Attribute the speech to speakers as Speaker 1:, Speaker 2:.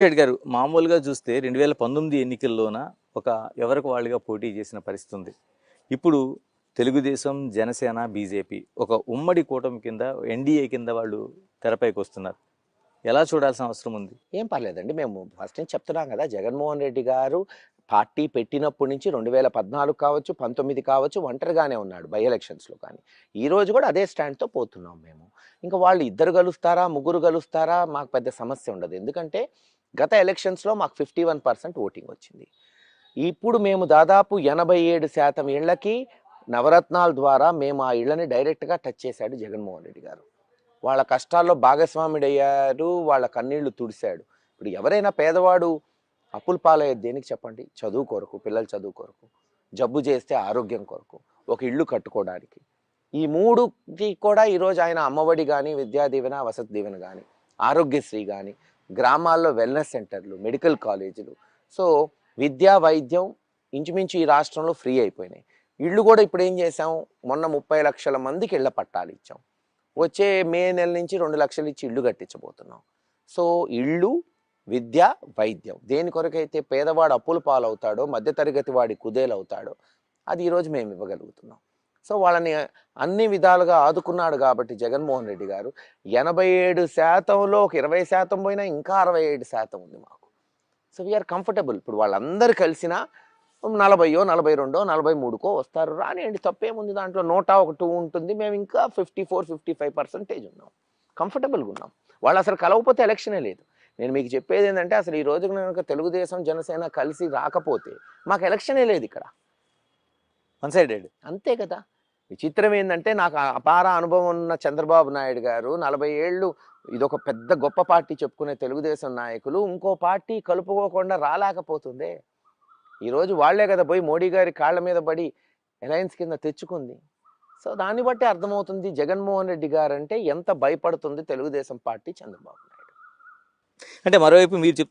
Speaker 1: రెడ్డి గారు మామూలుగా చూస్తే 2019 ఎన్నికల్లోన ఒక ఎవరికి వాళ్ళుగా పోటీ చేసిన పరిస్థితి ఉంది. ఇప్పుడు తెలుగుదేశం, జనసేన, బీజేపీ ఒక ఉమ్మడి కూటమి కింద ఎన్డీఏ కింద వాళ్ళు తెరపైకి వస్తున్నారు. ఎలా చూడాల్సిన అవసరం ఉంది?
Speaker 2: ఏం పర్లేదండి. మేము ఫస్ట్ నుంచి చెప్తున్నాం కదా! జగన్మోహన్ రెడ్డి గారు పార్టీ పెట్టినప్పటి నుంచి 2014 కావచ్చు, 19 కావచ్చు ఒంటరిగానే ఉన్నాడు బై ఎలక్షన్స్‌లో కానీ. ఈరోజు కూడా అదే స్టాండ్‌తో పోతున్నాం మేము. ఇంకా వాళ్ళు ఇద్దరు గెలుస్తారా, ముగ్గురు గెలుస్తారా మాకు పెద్ద సమస్య ఉండదు. ఎందుకంటే గత ఎలక్షన్స్‌లో మాకు 51% ఓటింగ్ వచ్చింది. ఇప్పుడు మేము దాదాపు 87% ఇళ్ళకి నవరత్నాల ద్వారా మేము ఆ ఇళ్ళని డైరెక్ట్‌గా టచ్ చేశాడు జగన్మోహన్ రెడ్డి గారు. వాళ్ళ కష్టాల్లో భాగస్వాముడయ్యారు, వాళ్ళ కన్నీళ్లు తుడిశాడు. ఇప్పుడు ఎవరైనా పేదవాడు అప్పుల పాలయ్యేది దేనికి చెప్పండి? చదువు కొరకు, పిల్లల చదువు కొరకు, జబ్బు చేస్తే ఆరోగ్యం కొరకు, ఒక ఇల్లు కట్టుకోవడానికి. ఈ మూడుకి కూడా ఈరోజు ఆయన అమ్మఒడి కానీ, విద్యా దీవెన, వసతి దీవెన కానీ, ఆరోగ్యశ్రీ కానీ, గ్రామాల్లో వెల్నెస్ సెంటర్లు, మెడికల్ కాలేజీలు. సో విద్యా, వైద్యం ఇంచుమించు ఈ రాష్ట్రంలో ఫ్రీ అయిపోయినాయి. ఇళ్ళు కూడా ఇప్పుడు ఏం చేసాం? మొన్న 30 లక్షల మందికి ఇళ్ల పట్టాలు ఇచ్చాం. వచ్చే మే నెల నుంచి 2 లక్షలు ఇచ్చి ఇల్లు కట్టించబోతున్నాం. సో ఇళ్ళు, విద్య, వైద్యం దేని కొరకైతే పేదవాడు అప్పుల పాలవుతాడో, మధ్యతరగతి వాడి కుదేలవుతాడో అది ఈరోజు మేము ఇవ్వగలుగుతున్నాం. సో వాళ్ళని అన్ని విధాలుగా ఆదుకున్నాడు కాబట్టి జగన్మోహన్ రెడ్డి గారు 87%లో ఒక 20% పోయినా ఇంకా 67% ఉంది మాకు. So we are comfortable. ఇప్పుడు వాళ్ళందరూ కలిసినా 40, 42, 43కో వస్తారు. రానియండి, తప్పేముంది దాంట్లో. 101 ఉంటుంది. మేము ఇంకా 54-55% ఉన్నాం. కంఫర్టబుల్గా ఉన్నాం. వాళ్ళు అసలు కలవకపోతే ఎలక్షనే లేదు. నేను మీకు చెప్పేది ఏంటంటే అసలు ఈ రోజు కనుక తెలుగుదేశం, జనసేన కలిసి రాకపోతే మాకు ఎలక్షనే లేదు ఇక్కడ.
Speaker 1: One sided.
Speaker 2: అంతే కదా. విచిత్రం ఏంటంటే నాకు అపార అనుభవం ఉన్న చంద్రబాబు నాయుడు గారు 40 ఏళ్ళు ఇదొక పెద్ద గొప్ప పార్టీ చెప్పుకునే తెలుగుదేశం నాయకులు ఇంకో పార్టీ కలుపుకోకుండా రాలేకపోతుందే. ఈరోజు వాళ్లే కదా పోయి మోడీ గారి కాళ్ళ మీద పడి అలయన్స్ కింద తెచ్చుకుంది. సో దాన్ని బట్టి అర్థమవుతుంది జగన్మోహన్ రెడ్డి గారు అంటే ఎంత భయపడుతుంది తెలుగుదేశం పార్టీ చంద్రబాబు నాయుడు.
Speaker 1: అంటే మరోవైపు మీరు చెప్తున్న